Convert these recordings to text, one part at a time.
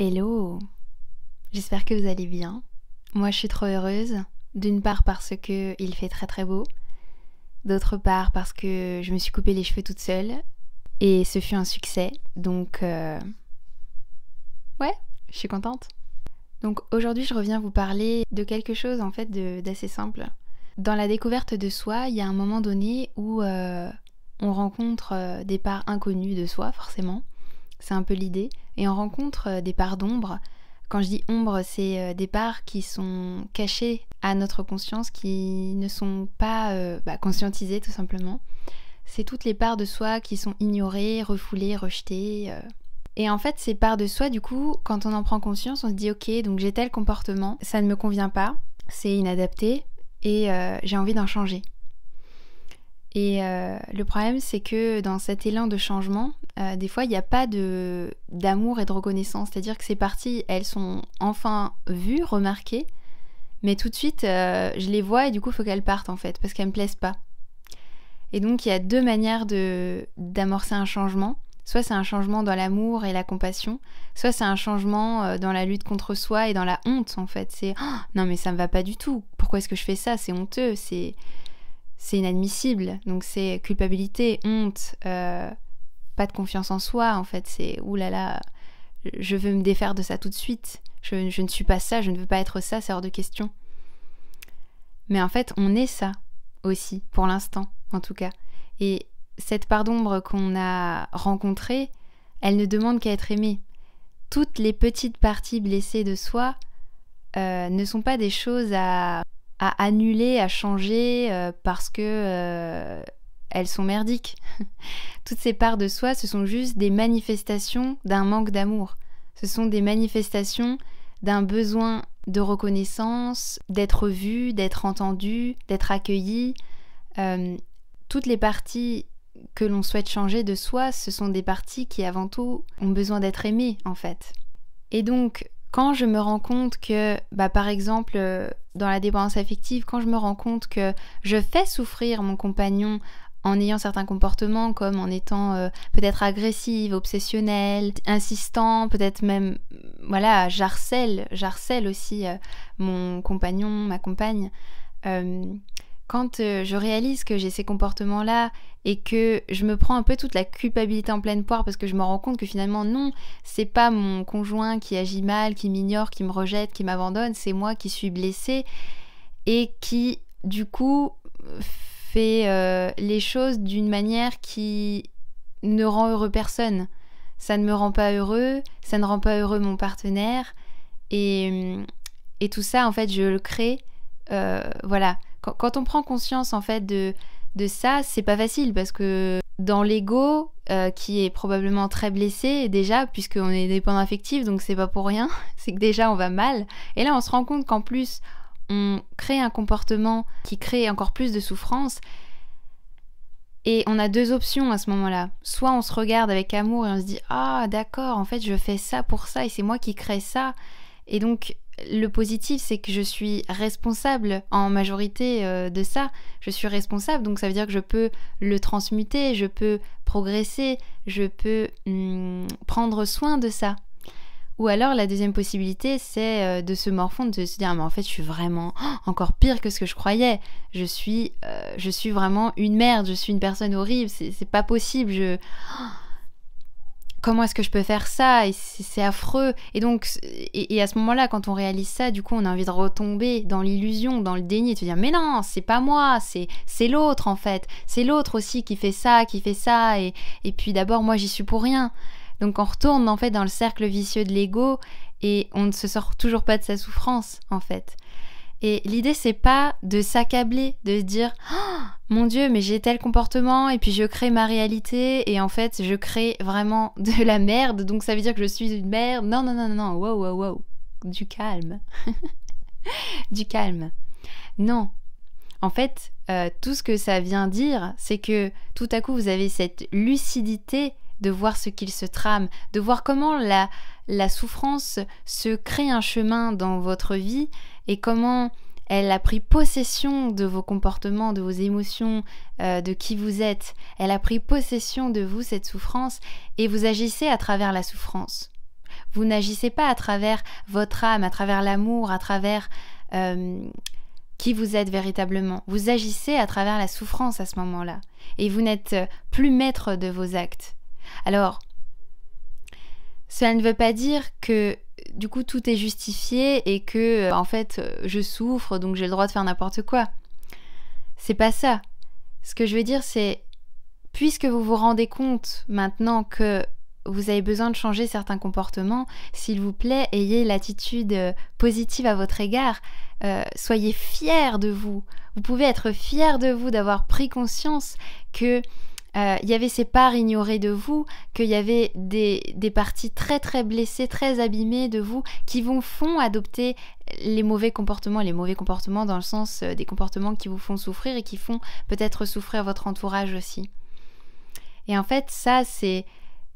Hello, j'espère que vous allez bien. Moi je suis trop heureuse, d'une part parce que il fait très très beau, d'autre part parce que je me suis coupé les cheveux toute seule et ce fut un succès, donc ouais, je suis contente. Donc aujourd'hui je reviens vous parler de quelque chose en fait d'assez simple. Dans la découverte de soi, il y a un moment donné où on rencontre des parts inconnues de soi forcément, c'est un peu l'idée, et on rencontre des parts d'ombre. Quand je dis ombre, c'est des parts qui sont cachées à notre conscience, qui ne sont pas conscientisées tout simplement. C'est toutes les parts de soi qui sont ignorées, refoulées, rejetées. Et en fait, ces parts de soi, du coup, quand on en prend conscience, on se dit ok, donc j'ai tel comportement, ça ne me convient pas, c'est inadapté et j'ai envie d'en changer. Et le problème, c'est que dans cet élan de changement, des fois, il n'y a pas d'amour et de reconnaissance. C'est-à-dire que ces parties, elles sont enfin vues, remarquées, mais tout de suite, je les vois et du coup, il faut qu'elles partent en fait, parce qu'elles ne me plaisent pas. Et donc, il y a deux manières d'amorcer un changement. Soit c'est un changement dans l'amour et la compassion, soit c'est un changement dans la lutte contre soi et dans la honte en fait. C'est oh, non mais ça me va pas du tout, pourquoi est-ce que je fais ça, c'est honteux, c'est inadmissible. Donc c'est culpabilité, honte, pas de confiance en soi en fait, c'est oulala, je veux me défaire de ça tout de suite, je ne suis pas ça, je ne veux pas être ça, c'est hors de question. Mais en fait on est ça aussi, pour l'instant en tout cas. Et cette part d'ombre qu'on a rencontrée, elle ne demande qu'à être aimée. Toutes les petites parties blessées de soi ne sont pas des choses à annuler, à changer parce que elles sont merdiques. Toutes ces parts de soi, ce sont juste des manifestations d'un manque d'amour. Ce sont des manifestations d'un besoin de reconnaissance, d'être vu, d'être entendu, d'être accueilli. Toutes les parties que l'on souhaite changer de soi, ce sont des parties qui avant tout ont besoin d'être aimées en fait. Et donc quand je me rends compte que, par exemple, dans la dépendance affective, quand je me rends compte que je fais souffrir mon compagnon en ayant certains comportements comme en étant peut-être agressive, obsessionnelle, insistant, peut-être même, voilà, j'harcèle aussi mon compagnon, ma compagne. Quand je réalise que j'ai ces comportements-là et que je me prends un peu toute la culpabilité en pleine poire parce que je me rends compte que finalement non, c'est pas mon conjoint qui agit mal, qui m'ignore, qui me rejette, qui m'abandonne, c'est moi qui suis blessée et qui du coup fait les choses d'une manière qui ne rend heureux personne. Ça ne me rend pas heureux, ça ne rend pas heureux mon partenaire et tout ça en fait je le crée, voilà. Quand on prend conscience en fait de ça, c'est pas facile parce que dans l'ego qui est probablement très blessé déjà puisqu'on est dépendant affectif, donc c'est pas pour rien, c'est que déjà on va mal et là on se rend compte qu'en plus on crée un comportement qui crée encore plus de souffrance et on a deux options à ce moment-là. Soit on se regarde avec amour et on se dit ah d'accord, en fait je fais ça pour ça et c'est moi qui crée ça et donc le positif, c'est que je suis responsable en majorité de ça. Je suis responsable, donc ça veut dire que je peux le transmuter, je peux progresser, je peux prendre soin de ça. Ou alors la deuxième possibilité, c'est de se morfondre, de se dire mais en fait je suis vraiment encore pire que ce que je croyais. Je suis vraiment une merde, je suis une personne horrible, c'est pas possible, comment est-ce que je peux faire ça et c'est affreux et donc et à ce moment-là quand on réalise ça du coup on a envie de retomber dans l'illusion, dans le déni, de se dire mais non c'est pas moi, c'est l'autre en fait, c'est l'autre aussi qui fait ça et puis d'abord moi j'y suis pour rien, donc on retourne en fait dans le cercle vicieux de l'ego et on ne se sort toujours pas de sa souffrance en fait. Et l'idée c'est pas de s'accabler, de se dire oh, mon Dieu mais j'ai tel comportement et puis je crée ma réalité et en fait je crée vraiment de la merde donc ça veut dire que je suis une merde. Non, wow, du calme. Du calme. Non. En fait, tout ce que ça vient dire c'est que tout à coup vous avez cette lucidité de voir ce qu'il se trame, de voir comment la souffrance se crée un chemin dans votre vie et comment elle a pris possession de vos comportements, de vos émotions, de qui vous êtes. Elle a pris possession de vous, cette souffrance, et vous agissez à travers la souffrance. Vous n'agissez pas à travers votre âme, à travers l'amour, à travers qui vous êtes véritablement. Vous agissez à travers la souffrance à ce moment-là. Et vous n'êtes plus maître de vos actes. Alors, cela ne veut pas dire que du coup tout est justifié et que en fait je souffre donc j'ai le droit de faire n'importe quoi. C'est pas ça. Ce que je veux dire c'est, puisque vous vous rendez compte maintenant que vous avez besoin de changer certains comportements, s'il vous plaît, ayez l'attitude positive à votre égard. Soyez fiers de vous. Vous pouvez être fiers de vous d'avoir pris conscience que il y avait ces parts ignorées de vous, qu'il y avait des parties très très blessées, très abîmées de vous qui vous font adopter les mauvais comportements dans le sens des comportements qui vous font souffrir et qui font peut-être souffrir votre entourage aussi. Et en fait, ça, c'est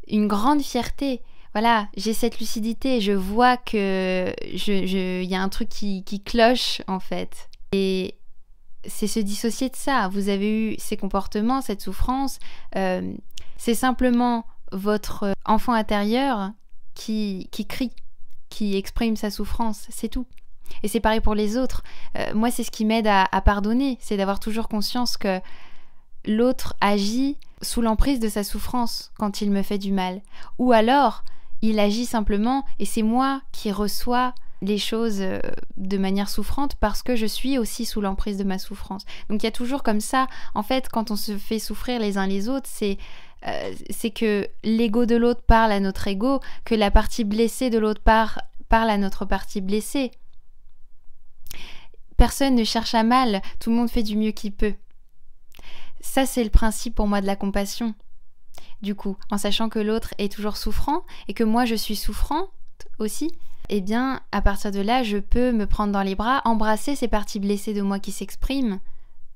une grande fierté. Voilà, j'ai cette lucidité, je vois que y a un truc qui cloche en fait. Et c'est se dissocier de ça. Vous avez eu ces comportements, cette souffrance. C'est simplement votre enfant intérieur qui crie, qui exprime sa souffrance, c'est tout. Et c'est pareil pour les autres. Moi, c'est ce qui m'aide à pardonner, c'est d'avoir toujours conscience que l'autre agit sous l'emprise de sa souffrance quand il me fait du mal. Ou alors, il agit simplement et c'est moi qui reçois les choses de manière souffrante parce que je suis aussi sous l'emprise de ma souffrance. Donc il y a toujours comme ça, en fait, quand on se fait souffrir les uns les autres, c'est que l'ego de l'autre parle à notre ego, que la partie blessée de l'autre parle à notre partie blessée. Personne ne cherche à mal, tout le monde fait du mieux qu'il peut. Ça, c'est le principe pour moi de la compassion. Du coup, en sachant que l'autre est toujours souffrant et que moi je suis souffrante aussi, eh bien, à partir de là, je peux me prendre dans les bras, embrasser ces parties blessées de moi qui s'expriment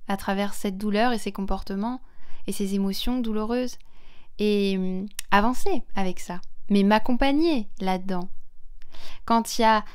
à travers cette douleur et ces comportements et ces émotions douloureuses et avancer avec ça, mais m'accompagner là-dedans. Quand il y a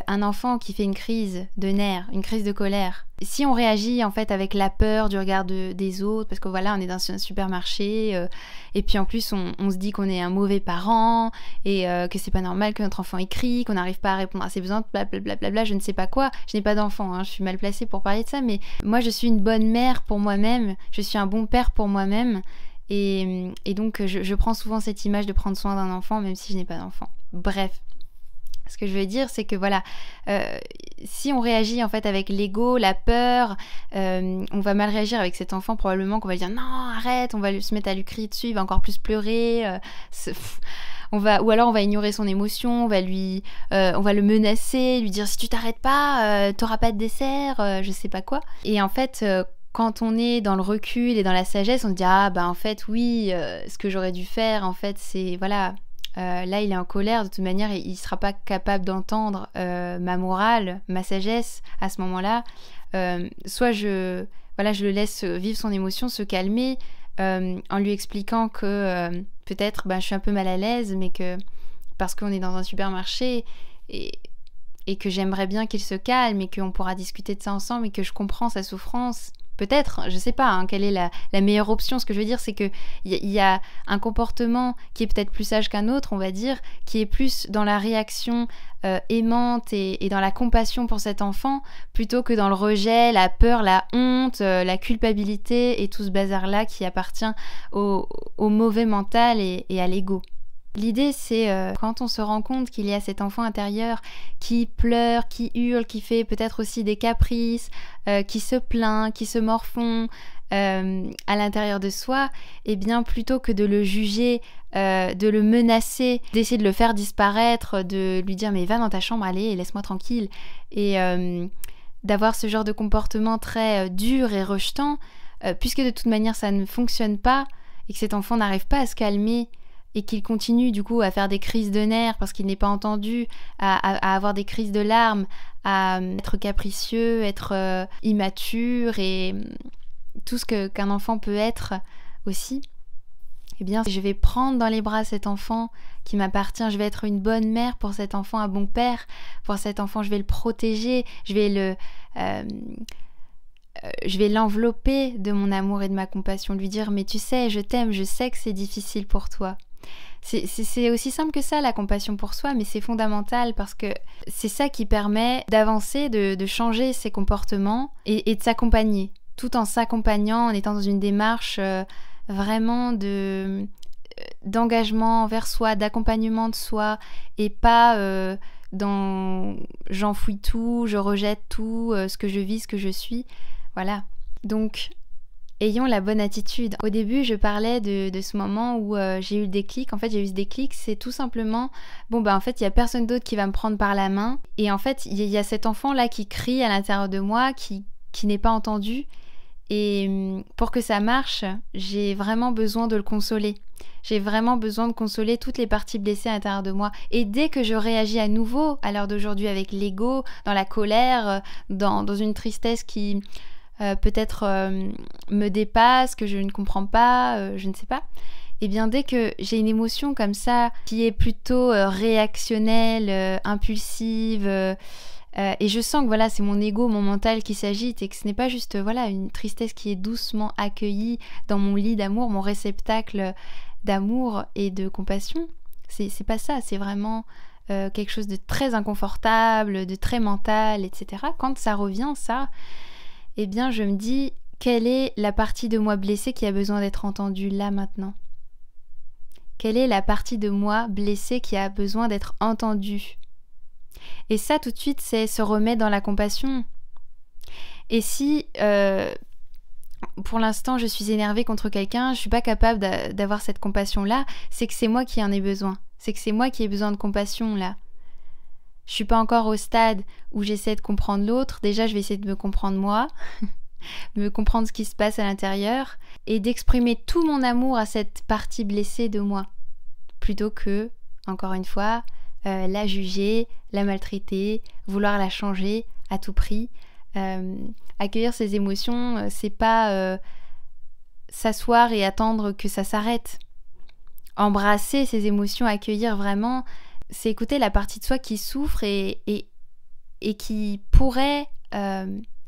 un enfant qui fait une crise de nerfs, une crise de colère, si on réagit en fait avec la peur du regard des autres, parce que voilà, on est dans un supermarché et puis en plus on se dit qu'on est un mauvais parent et que c'est pas normal que notre enfant ait crie, qu'on n'arrive pas à répondre à ses besoins, blablabla, je ne sais pas quoi. Je n'ai pas d'enfant, hein, je suis mal placée pour parler de ça, mais moi je suis une bonne mère pour moi-même, je suis un bon père pour moi-même et donc je prends souvent cette image de prendre soin d'un enfant même si je n'ai pas d'enfant. Bref. Ce que je veux dire, c'est que voilà, si on réagit en fait avec l'ego, la peur, on va mal réagir avec cet enfant, probablement qu'on va lui dire non, arrête, on va se mettre à lui crier dessus, il va encore plus pleurer, ou alors on va ignorer son émotion, on va le menacer, lui dire si tu t'arrêtes pas, t'auras pas de dessert, je sais pas quoi. Et en fait, quand on est dans le recul et dans la sagesse, on se dit ah bah en fait oui, ce que j'aurais dû faire en fait c'est voilà. Là il est en colère, de toute manière il sera pas capable d'entendre ma morale, ma sagesse à ce moment-là. Soit je le laisse vivre son émotion, se calmer en lui expliquant que peut-être je suis un peu mal à l'aise, mais que parce qu'on est dans un supermarché et que j'aimerais bien qu'il se calme et qu'on pourra discuter de ça ensemble et que je comprends sa souffrance. Peut-être, je sais pas hein, quelle est la meilleure option. Ce que je veux dire, c'est que y a un comportement qui est peut-être plus sage qu'un autre, on va dire, qui est plus dans la réaction aimante et dans la compassion pour cet enfant, plutôt que dans le rejet, la peur, la honte, la culpabilité et tout ce bazar-là qui appartient au mauvais mental et à l'ego. L'idée, c'est quand on se rend compte qu'il y a cet enfant intérieur qui pleure, qui hurle, qui fait peut-être aussi des caprices, qui se plaint, qui se morfond à l'intérieur de soi, et bien plutôt que de le juger, de le menacer, d'essayer de le faire disparaître, de lui dire mais va dans ta chambre, allez, laisse-moi tranquille, et d'avoir ce genre de comportement très dur et rejetant, puisque de toute manière ça ne fonctionne pas et que cet enfant n'arrive pas à se calmer et qu'il continue du coup à faire des crises de nerfs parce qu'il n'est pas entendu, à avoir des crises de larmes, à être capricieux, être immature et tout ce qu'un enfant peut être aussi, eh bien je vais prendre dans les bras cet enfant qui m'appartient, je vais être une bonne mère pour cet enfant, un bon père pour cet enfant, je vais le protéger, je vais l'envelopper de mon amour et de ma compassion, lui dire mais tu sais, je t'aime, je sais que c'est difficile pour toi. C'est aussi simple que ça, la compassion pour soi, mais c'est fondamental parce que c'est ça qui permet d'avancer, de changer ses comportements et de s'accompagner, tout en s'accompagnant, en étant dans une démarche vraiment d'engagement envers soi, d'accompagnement de soi, et pas dans j'enfouis tout, je rejette tout, ce que je vis, ce que je suis. Voilà. Donc, ayons la bonne attitude. Au début, je parlais de ce moment où j'ai eu le déclic. En fait, j'ai eu ce déclic, c'est tout simplement, en fait, il n'y a personne d'autre qui va me prendre par la main. Et en fait, il y a cet enfant-là qui crie à l'intérieur de moi, qui n'est pas entendu. Et pour que ça marche, j'ai vraiment besoin de le consoler. J'ai vraiment besoin de consoler toutes les parties blessées à l'intérieur de moi. Et dès que je réagis à nouveau, à l'heure d'aujourd'hui, avec l'ego, dans la colère, dans une tristesse qui peut-être me dépasse, que je ne comprends pas, je ne sais pas, et bien dès que j'ai une émotion comme ça, qui est plutôt réactionnelle, impulsive, et je sens que voilà, c'est mon ego, mon mental qui s'agite et que ce n'est pas juste une tristesse qui est doucement accueillie dans mon lit d'amour, mon réceptacle d'amour et de compassion. C'est pas ça, c'est vraiment quelque chose de très inconfortable, de très mental, etc. Quand ça revient, ça, eh bien je me dis, quelle est la partie de moi blessée qui a besoin d'être entendue là maintenant ? Quelle est la partie de moi blessée qui a besoin d'être entendue ? Et ça, tout de suite, c'est se remettre dans la compassion. Et si, pour l'instant, je suis énervée contre quelqu'un, je suis pas capable d'avoir cette compassion-là, c'est que c'est moi qui en ai besoin. C'est que c'est moi qui ai besoin de compassion, là. Je suis pas encore au stade où j'essaie de comprendre l'autre. Déjà, je vais essayer de me comprendre moi, de me comprendre ce qui se passe à l'intérieur et d'exprimer tout mon amour à cette partie blessée de moi. Plutôt que, encore une fois, la juger, la maltraiter, vouloir la changer à tout prix. Accueillir ses émotions, c'est pas s'asseoir et attendre que ça s'arrête. Embrasser ses émotions, accueillir vraiment, c'est écouter la partie de soi qui souffre et qui pourrait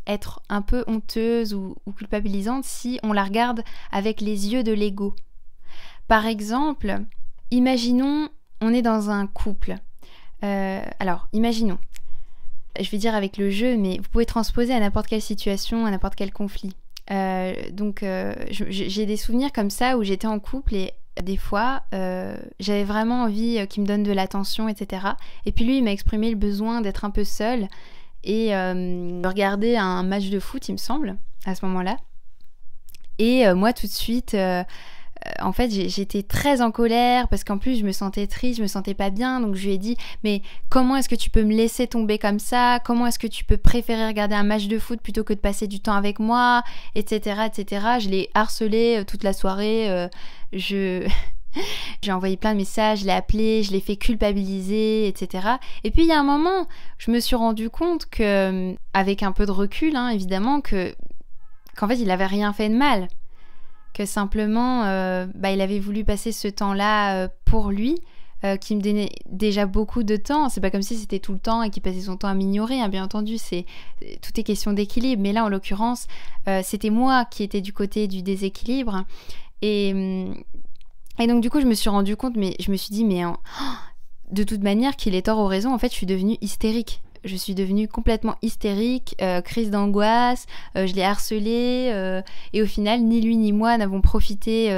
être un peu honteuse ou culpabilisante si on la regarde avec les yeux de l'ego. Par exemple, imaginons, on est dans un couple. Alors, imaginons. Je vais dire avec le jeu, mais vous pouvez transposer à n'importe quelle situation, à n'importe quel conflit. J'ai des souvenirs comme ça où j'étais en couple et des fois, j'avais vraiment envie qu'il me donne de l'attention, etc. Et puis lui, il m'a exprimé le besoin d'être un peu seul et de regarder un match de foot, il me semble, à ce moment-là. Et moi, tout de suite, en fait, j'étais très en colère parce qu'en plus, je me sentais triste, je me sentais pas bien. Donc, je lui ai dit, mais comment est-ce que tu peux me laisser tomber comme ça ? Comment est-ce que tu peux préférer regarder un match de foot plutôt que de passer du temps avec moi ? Etc., etc. Je l'ai harcelé toute la soirée. J'ai envoyé plein de messages, je l'ai appelé, je l'ai fait culpabiliser, etc. Et puis, il y a un moment, je me suis rendu compte que, avec un peu de recul, évidemment, qu'en fait, il avait rien fait de mal. Que simplement, il avait voulu passer ce temps-là pour lui, qui me donnait déjà beaucoup de temps. C'est pas comme si c'était tout le temps et qu'il passait son temps à m'ignorer, bien entendu, tout est question d'équilibre. Mais là, en l'occurrence, c'était moi qui étais du côté du déséquilibre. Et donc, du coup, je me suis rendu compte, mais je me suis dit, de toute manière, qu'il ait tort ou raison, en fait, je suis devenue hystérique. Je suis devenue complètement hystérique, crise d'angoisse, je l'ai harcelé et au final, ni lui ni moi n'avons profité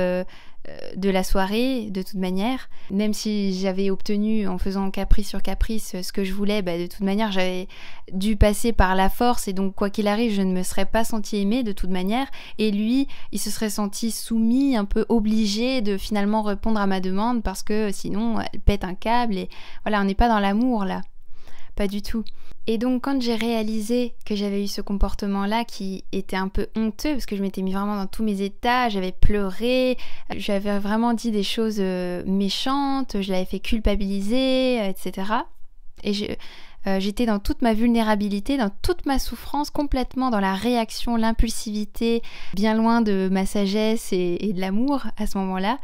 de la soirée de toute manière. Même si j'avais obtenu en faisant caprice sur caprice ce que je voulais, de toute manière, j'avais dû passer par la force et donc quoi qu'il arrive, je ne me serais pas sentie aimée de toute manière. Et lui, il se serait senti soumis, un peu obligé de finalement répondre à ma demande parce que sinon, elle pète un câble et voilà, on n'est pas dans l'amour là. Pas du tout. Et donc quand j'ai réalisé que j'avais eu ce comportement-là qui était un peu honteux, parce que je m'étais mis vraiment dans tous mes états, j'avais pleuré, j'avais vraiment dit des choses méchantes, je l'avais fait culpabiliser, etc. Et j'étais dans toute ma vulnérabilité, dans toute ma souffrance, complètement dans la réaction, l'impulsivité, bien loin de ma sagesse et de l'amour à ce moment-là.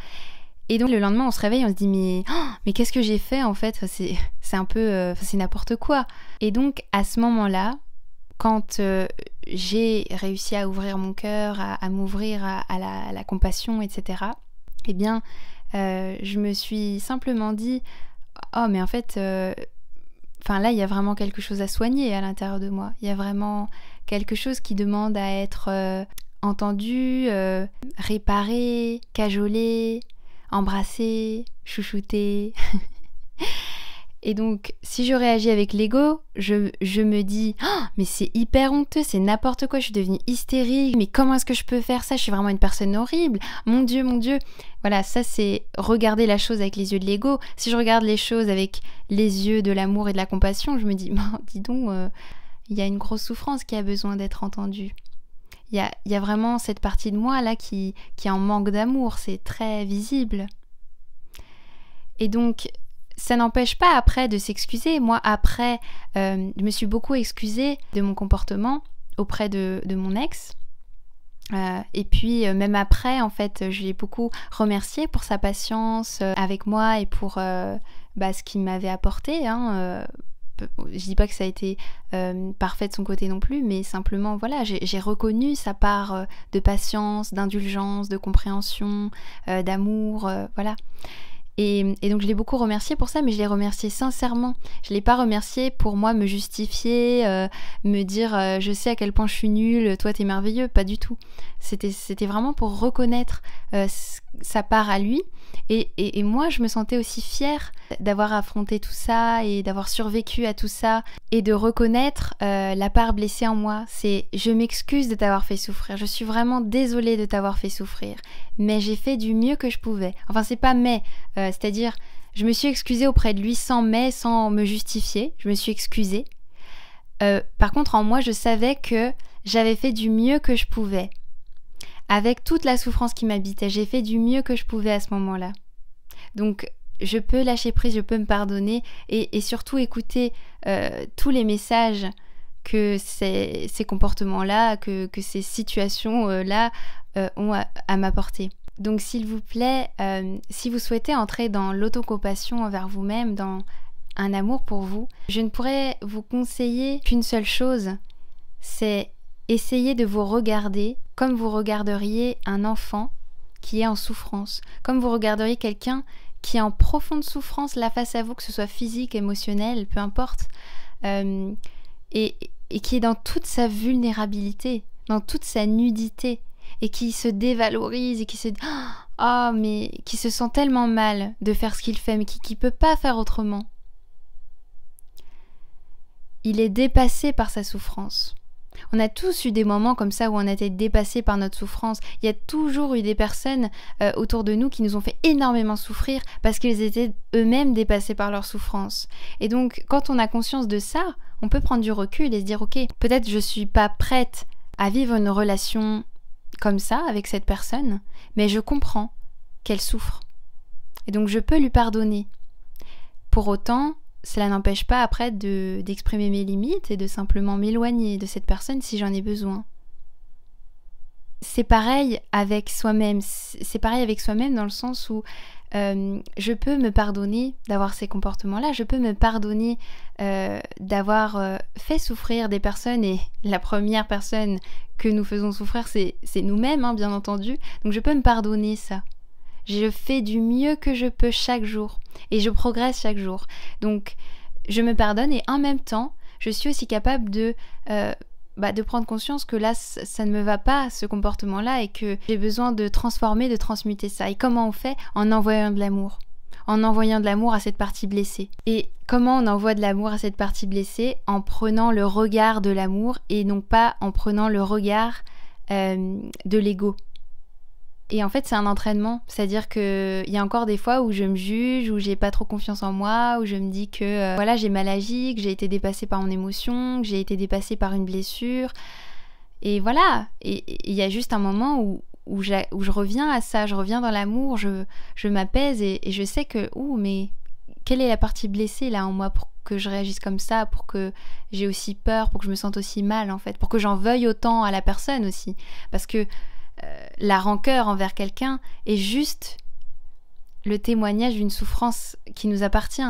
Et donc le lendemain on se réveille, on se dit mais qu'est-ce que j'ai fait en fait, c'est un peu c'est n'importe quoi. Et donc à ce moment-là, quand j'ai réussi à ouvrir mon cœur, à m'ouvrir à la compassion, etc. Eh bien je me suis simplement dit oh mais en fait là il y a vraiment quelque chose à soigner à l'intérieur de moi, il y a vraiment quelque chose qui demande à être entendu, réparé, cajolé, embrassé, chouchouté. Et donc, si je réagis avec l'ego, je me dis oh, mais c'est hyper honteux, c'est n'importe quoi, je suis devenue hystérique, mais comment est-ce que je peux faire ça? Je suis vraiment une personne horrible, mon Dieu, mon Dieu. Voilà, ça c'est regarder la chose avec les yeux de l'ego. Si je regarde les choses avec les yeux de l'amour et de la compassion, je me dis dis donc, il y a une grosse souffrance qui a besoin d'être entendue. Il y a vraiment cette partie de moi là qui est en manque d'amour, c'est très visible. Et donc, ça n'empêche pas après de s'excuser. Moi, après, je me suis beaucoup excusée de mon comportement auprès de mon ex. Et puis, même après, en fait, je l'ai beaucoup remercié pour sa patience avec moi et pour ce qu'il m'avait apporté. Je dis pas que ça a été parfait de son côté non plus, mais simplement, voilà, j'ai reconnu sa part de patience, d'indulgence, de compréhension, d'amour, voilà. Et donc je l'ai beaucoup remercié pour ça, mais je l'ai remercié sincèrement. Je ne l'ai pas remercié pour moi me justifier, me dire je sais à quel point je suis nulle, toi t'es merveilleux, pas du tout. C'était vraiment pour reconnaître sa part à lui. Et moi je me sentais aussi fière d'avoir affronté tout ça et d'avoir survécu à tout ça et de reconnaître la part blessée en moi. C'est je m'excuse de t'avoir fait souffrir, je suis vraiment désolée de t'avoir fait souffrir, mais j'ai fait du mieux que je pouvais. Enfin c'est pas mais, c'est-à-dire je me suis excusée auprès de lui sans mais, sans me justifier, je me suis excusée. Par contre en moi je savais que j'avais fait du mieux que je pouvais. Avec toute la souffrance qui m'habitait, j'ai fait du mieux que je pouvais à ce moment-là. Donc, je peux lâcher prise, je peux me pardonner et surtout écouter tous les messages que ces comportements-là, que ces situations-là ont à m'apporter. Donc, s'il vous plaît, si vous souhaitez entrer dans l'autocompassion envers vous-même, dans un amour pour vous, je ne pourrais vous conseiller qu'une seule chose, c'est essayez de vous regarder comme vous regarderiez un enfant qui est en souffrance, comme vous regarderiez quelqu'un qui est en profonde souffrance là face à vous, que ce soit physique, émotionnelle, peu importe, et qui est dans toute sa vulnérabilité, dans toute sa nudité, et qui se dévalorise et qui se dit mais qui se sent tellement mal de faire ce qu'il fait, mais qui peut pas faire autrement. Il est dépassé par sa souffrance. On a tous eu des moments comme ça où on a été dépassés par notre souffrance. Il y a toujours eu des personnes autour de nous qui nous ont fait énormément souffrir parce qu'ils étaient eux-mêmes dépassés par leur souffrance. Et donc, quand on a conscience de ça, on peut prendre du recul et se dire « Ok, peut-être je suis pas prête à vivre une relation comme ça avec cette personne, mais je comprends qu'elle souffre. Et donc, je peux lui pardonner. Pour autant, cela n'empêche pas après d'exprimer mes limites et de simplement m'éloigner de cette personne si j'en ai besoin. C'est pareil avec soi-même. C'est pareil avec soi-même dans le sens où je peux me pardonner d'avoir ces comportements-là. Je peux me pardonner d'avoir fait souffrir des personnes. Et la première personne que nous faisons souffrir, c'est nous-mêmes, hein, bien entendu. Donc je peux me pardonner ça. Je fais du mieux que je peux chaque jour et je progresse chaque jour. Donc, je me pardonne et en même temps, je suis aussi capable de prendre conscience que là, ça ne me va pas, ce comportement-là, et que j'ai besoin de transformer, de transmuter ça. Et comment on fait? En envoyant de l'amour. En envoyant de l'amour à cette partie blessée. Et comment on envoie de l'amour à cette partie blessée? En prenant le regard de l'amour et non pas en prenant le regard de l'ego. Et en fait, c'est un entraînement, c'est-à-dire qu'il y a encore des fois où je me juge, où j'ai pas trop confiance en moi, où je me dis que voilà, j'ai mal agi, que j'ai été dépassée par mon émotion, que j'ai été dépassée par une blessure. Et voilà, et il y a juste un moment où je reviens à ça, je reviens dans l'amour, je m'apaise et je sais que, mais quelle est la partie blessée là en moi pour que je réagisse comme ça, pour que j'ai aussi peur, pour que je me sente aussi mal en fait, pour que j'en veuille autant à la personne aussi. Parce que la rancœur envers quelqu'un est juste le témoignage d'une souffrance qui nous appartient,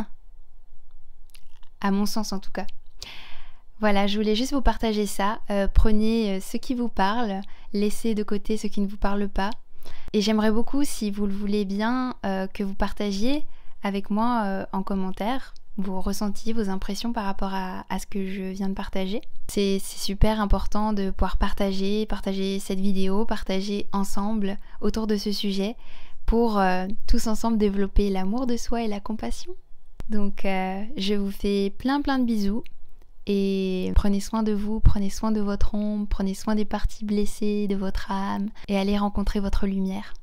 à mon sens en tout cas. Voilà, je voulais juste vous partager ça. Prenez ce qui vous parle, laissez de côté ce qui ne vous parle pas. Et j'aimerais beaucoup, si vous le voulez bien, que vous partagiez avec moi en commentaire vos ressentis, vos impressions par rapport à ce que je viens de partager. C'est super important de pouvoir partager cette vidéo, partager ensemble autour de ce sujet pour tous ensemble développer l'amour de soi et la compassion. Donc je vous fais plein de bisous et prenez soin de vous, prenez soin de votre ombre, prenez soin des parties blessées de votre âme et allez rencontrer votre lumière.